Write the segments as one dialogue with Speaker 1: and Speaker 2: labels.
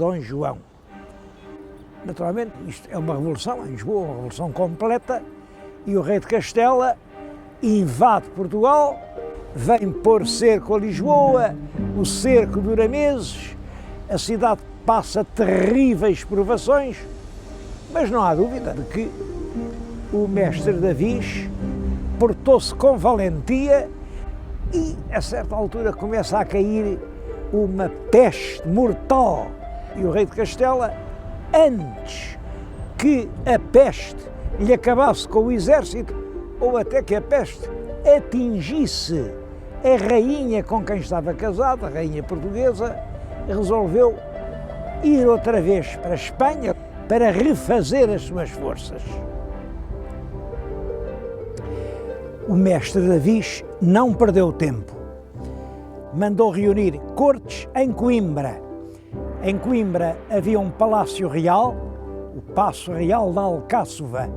Speaker 1: Dom João. Naturalmente, isto é uma revolução em Lisboa, uma revolução completa, e o rei de Castela invade Portugal, vem pôr cerco a Lisboa, o cerco dura meses, a cidade passa terríveis provações, mas não há dúvida de que o mestre Davis portou-se com valentia e, a certa altura, começa a cair uma peste mortal. E o rei de Castela, antes que a peste lhe acabasse com o exército, ou até que a peste atingisse a rainha com quem estava casado, a rainha portuguesa, resolveu ir outra vez para a Espanha para refazer as suas forças. O mestre Davis não perdeu tempo. Mandou reunir cortes em Coimbra. Em Coimbra havia um palácio real, o Paço Real da Alcáçova.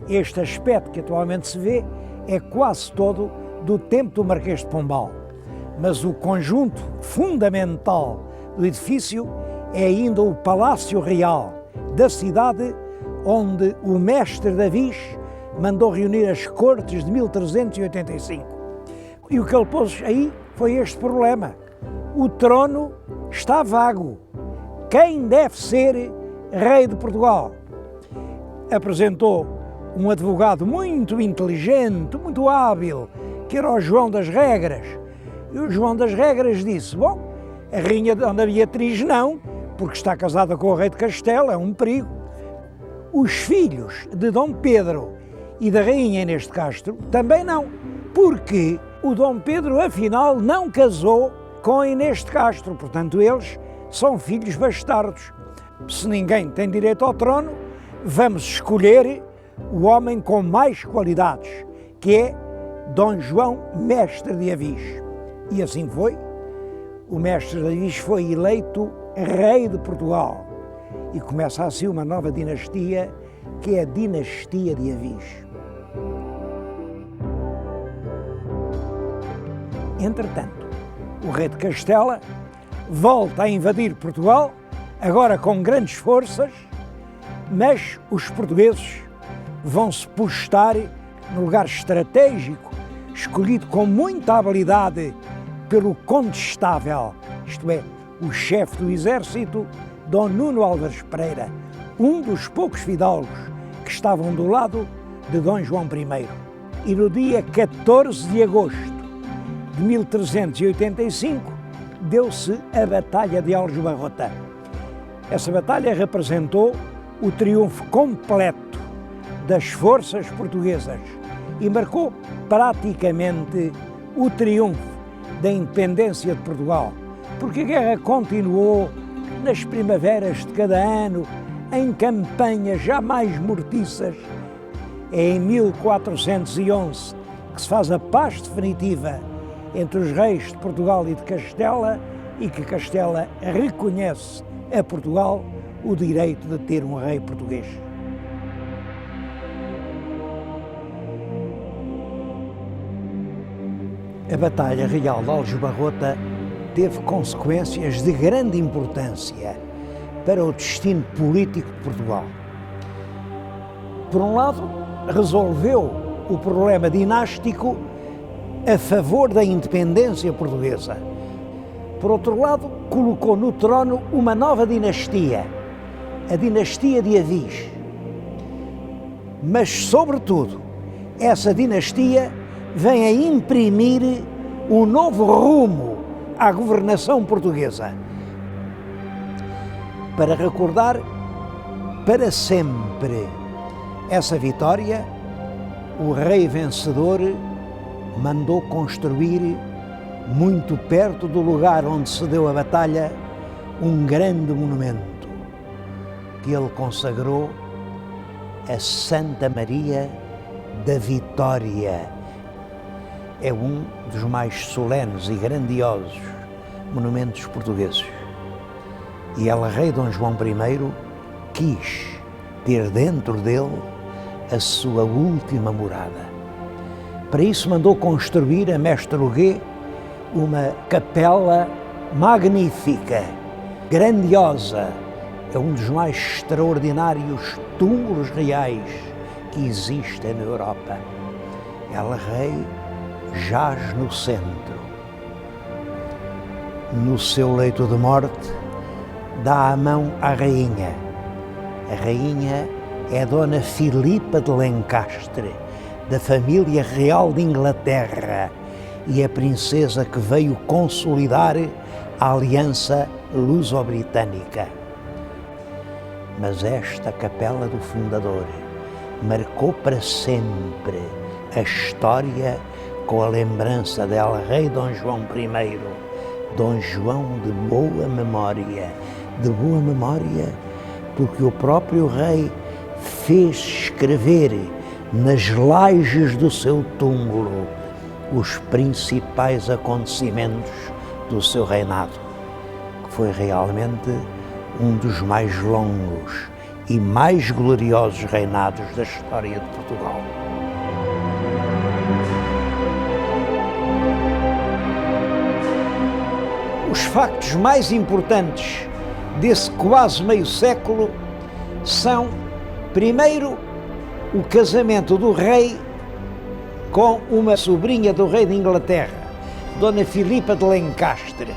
Speaker 1: Este aspecto que atualmente se vê é quase todo do tempo do Marquês de Pombal. Mas o conjunto fundamental do edifício é ainda o Palácio Real da cidade, onde o mestre Davis mandou reunir as cortes de 1385. E o que ele pôs aí foi este problema. O trono está vago. Quem deve ser rei de Portugal? Apresentou um advogado muito inteligente, muito hábil, que era o João das Regras. E o João das Regras disse, bom, a rainha Dona Beatriz não, porque está casada com o rei de Castela, é um perigo. Os filhos de Dom Pedro e da rainha Inês de Castro também não, porque o Dom Pedro, afinal, não casou com a Inês de Castro, portanto, eles são filhos bastardos. Se ninguém tem direito ao trono, vamos escolher o homem com mais qualidades, que é Dom João, mestre de Avis. E assim foi. O mestre de Avis foi eleito rei de Portugal. E começa assim uma nova dinastia, que é a dinastia de Avis. Entretanto, o rei de Castela volta a invadir Portugal, agora com grandes forças, mas os portugueses vão se postar no lugar estratégico, escolhido com muita habilidade pelo condestável, isto é, o chefe do exército, Dom Nuno Álvares Pereira, um dos poucos fidalgos que estavam do lado de Dom João I. E no dia 14 de agosto de 1385, deu-se a Batalha de Aljubarrota. Essa batalha representou o triunfo completo das forças portuguesas e marcou praticamente o triunfo da independência de Portugal, porque a guerra continuou nas primaveras de cada ano, em campanhas jamais mortiças. É em 1411 que se faz a paz definitiva entre os reis de Portugal e de Castela e que Castela reconhece a Portugal o direito de ter um rei português. A Batalha Real de Aljubarrota teve consequências de grande importância para o destino político de Portugal. Por um lado, resolveu o problema dinástico a favor da independência portuguesa. Por outro lado, colocou no trono uma nova dinastia, a dinastia de Avis. Mas, sobretudo, essa dinastia vem a imprimir um novo rumo à governação portuguesa, para recordar para sempre essa vitória. O rei vencedor mandou construir, muito perto do lugar onde se deu a batalha, um grande monumento que ele consagrou a Santa Maria da Vitória. É um dos mais solenes e grandiosos monumentos portugueses. E El Rei Dom João I quis ter dentro dele a sua última morada. Para isso mandou construir a Mestre Huguet uma capela magnífica, grandiosa, é um dos mais extraordinários túmulos reais que existem na Europa. El Rei jaz no centro. No seu leito de morte, dá a mão à rainha. A rainha é Dona Filipa de Lencastre, da família real de Inglaterra, e a princesa que veio consolidar a aliança luso-britânica. Mas esta capela do fundador marcou para sempre a história com a lembrança de El Rei Dom João I, Dom João de boa memória porque o próprio rei fez escrever nas lajes do seu túmulo os principais acontecimentos do seu reinado, que foi realmente um dos mais longos e mais gloriosos reinados da história de Portugal. Os factos mais importantes desse quase meio século são, primeiro, o casamento do rei com uma sobrinha do rei de Inglaterra, Dona Filipa de Lencastre.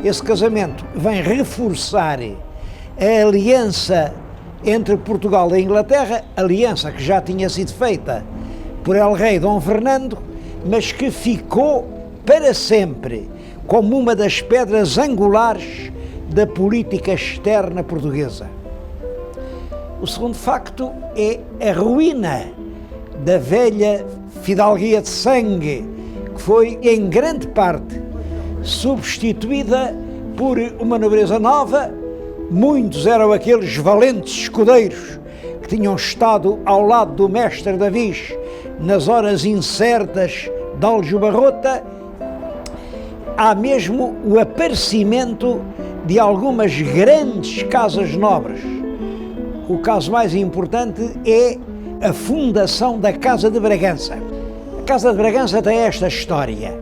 Speaker 1: Esse casamento vem reforçar a aliança entre Portugal e Inglaterra, aliança que já tinha sido feita por El Rei Dom Fernando, mas que ficou para sempre como uma das pedras angulares da política externa portuguesa. O segundo facto é a ruína da velha fidalguia de sangue, que foi em grande parte substituída por uma nobreza nova. Muitos eram aqueles valentes escudeiros que tinham estado ao lado do mestre Davis nas horas incertas de Aljubarrota. Há mesmo o aparecimento de algumas grandes casas nobres. O caso mais importante é a fundação da Casa de Bragança. A Casa de Bragança tem esta história.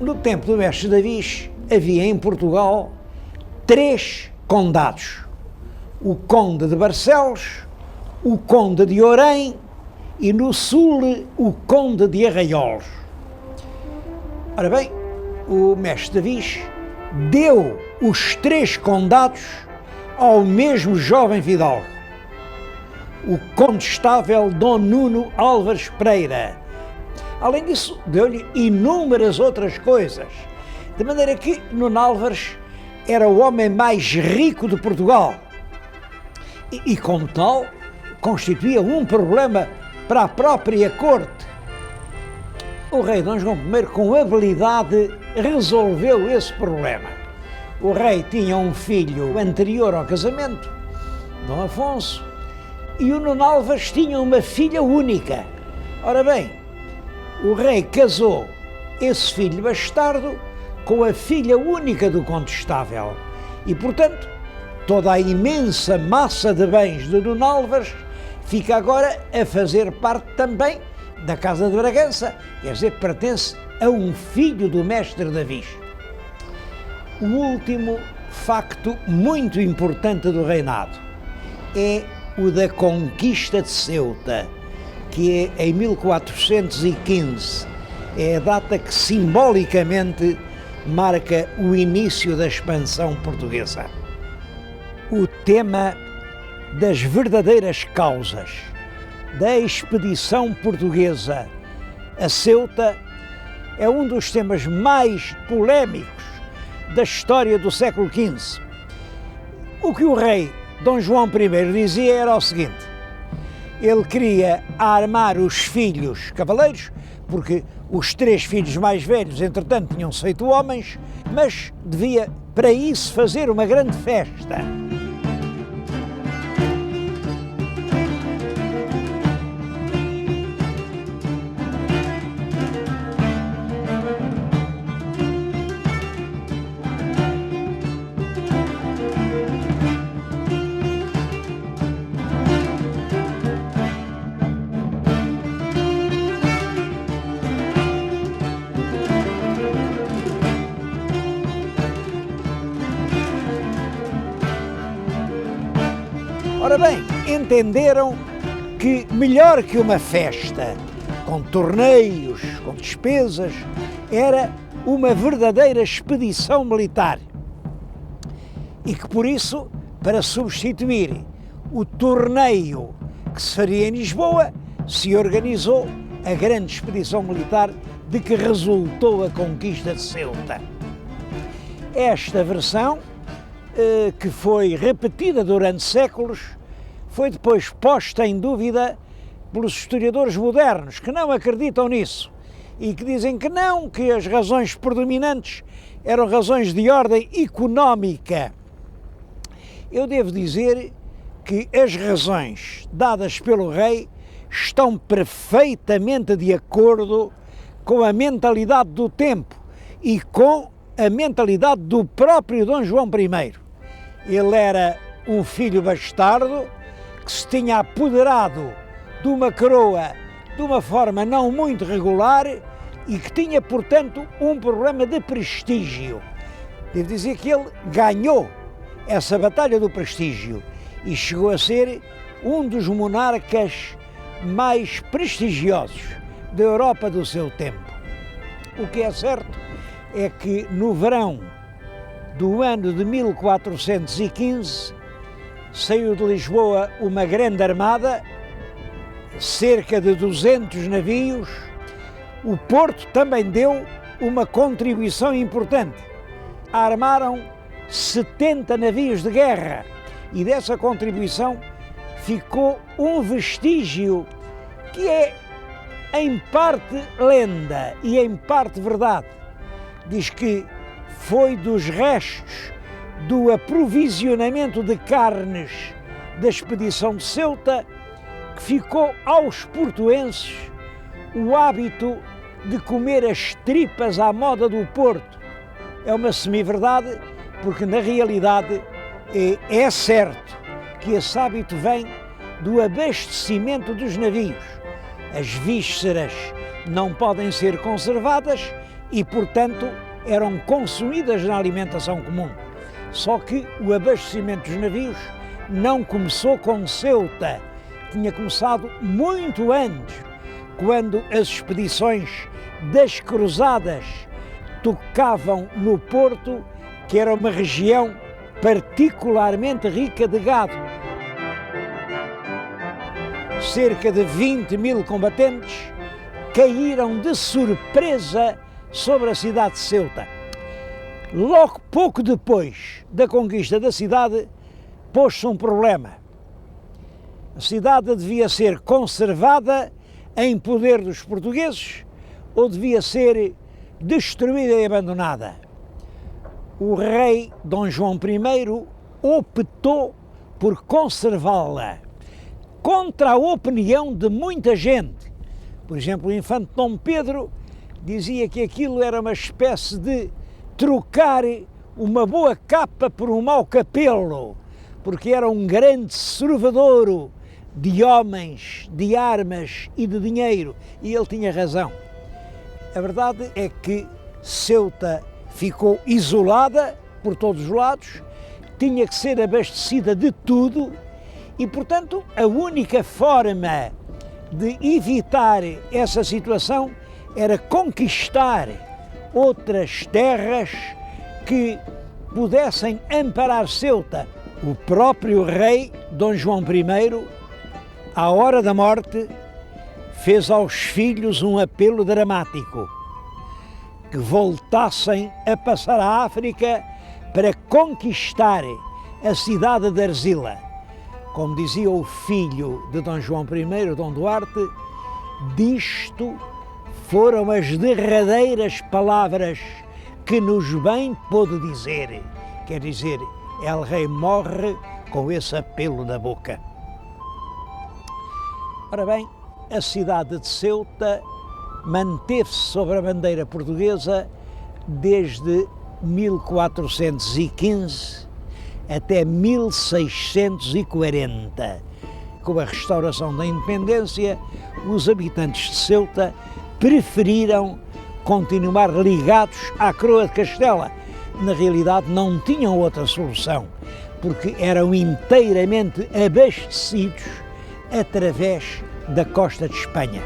Speaker 1: No tempo do mestre Davis havia em Portugal 3 condados: o Conde de Barcelos, o Conde de Orém e no sul o Conde de Arraiolos. Ora bem, o mestre Davis deu os 3 condados ao mesmo jovem fidalgo, o condestável Dom Nuno Álvares Pereira. Além disso, deu-lhe inúmeras outras coisas, de maneira que Nuno Álvares era o homem mais rico de Portugal e como tal, constituía um problema para a própria corte. O rei Dom João I, com habilidade, resolveu esse problema. O rei tinha um filho anterior ao casamento, Dom Afonso, e o Nuno Álvares tinha uma filha única. Ora bem, o rei casou esse filho bastardo com a filha única do condestável e, portanto, toda a imensa massa de bens de Nuno Álvares fica agora a fazer parte também da Casa de Bragança, quer dizer, pertence a um filho do mestre Davis. O último facto muito importante do reinado é o da conquista de Ceuta, que é em 1415. É a data que simbolicamente marca o início da expansão portuguesa. O tema das verdadeiras causas da expedição portuguesa a Ceuta é um dos temas mais polémicos da história do século XV. O que o rei Dom João I dizia era o seguinte: ele queria armar os filhos cavaleiros, porque os 3 filhos mais velhos, entretanto, tinham-se feito homens, mas devia, para isso, fazer uma grande festa. Ora bem, entenderam que melhor que uma festa, com torneios, com despesas, era uma verdadeira expedição militar. E que por isso, para substituir o torneio que se faria em Lisboa, se organizou a grande expedição militar de que resultou a conquista de Ceuta. Esta versão, que foi repetida durante séculos, foi depois posta em dúvida pelos historiadores modernos, que não acreditam nisso e que dizem que não, que as razões predominantes eram razões de ordem económica. Eu devo dizer que as razões dadas pelo rei estão perfeitamente de acordo com a mentalidade do tempo e com a mentalidade do próprio Dom João I. Ele era um filho bastardo que se tinha apoderado de uma coroa de uma forma não muito regular e que tinha, portanto, um problema de prestígio. Devo dizer que ele ganhou essa batalha do prestígio e chegou a ser um dos monarcas mais prestigiosos da Europa do seu tempo. O que é certo é que no verão do ano de 1415 saiu de Lisboa uma grande armada, cerca de 200 navios. O Porto também deu uma contribuição importante. Armaram 70 navios de guerra e dessa contribuição ficou um vestígio que é em parte lenda e em parte verdade. Diz que foi dos restos do aprovisionamento de carnes da expedição de Ceuta que ficou aos portuenses o hábito de comer as tripas à moda do Porto. É uma semi-verdade, porque na realidade é certo que esse hábito vem do abastecimento dos navios. As vísceras não podem ser conservadas e, portanto, eram consumidas na alimentação comum. Só que o abastecimento dos navios não começou com Ceuta, tinha começado muito antes, quando as expedições das cruzadas tocavam no Porto, que era uma região particularmente rica de gado. Cerca de 20.000 combatentes caíram de surpresa sobre a cidade de Ceuta. Logo pouco depois da conquista da cidade, pôs-se um problema. A cidade devia ser conservada em poder dos portugueses ou devia ser destruída e abandonada. O rei Dom João I optou por conservá-la, contra a opinião de muita gente. Por exemplo, o infante Dom Pedro dizia que aquilo era uma espécie de trocar uma boa capa por um mau capelo, porque era um grande servadouro de homens, de armas e de dinheiro, e ele tinha razão. A verdade é que Ceuta ficou isolada por todos os lados, tinha que ser abastecida de tudo e, portanto, a única forma de evitar essa situação era conquistar outras terras que pudessem amparar Ceuta. O próprio rei Dom João I, à hora da morte, fez aos filhos um apelo dramático, que voltassem a passar a África para conquistar a cidade de Arzila. Como dizia o filho de Dom João I, Dom Duarte, disto foram as derradeiras palavras que nos bem pôde dizer. Quer dizer, El Rei morre com esse apelo na boca. Ora bem, a cidade de Ceuta manteve-se sobre a bandeira portuguesa desde 1415 até 1640. Com a restauração da independência, os habitantes de Ceuta preferiram continuar ligados à coroa de Castela. Na realidade, não tinham outra solução. porque eram inteiramente abastecidos através da costa de Espanha.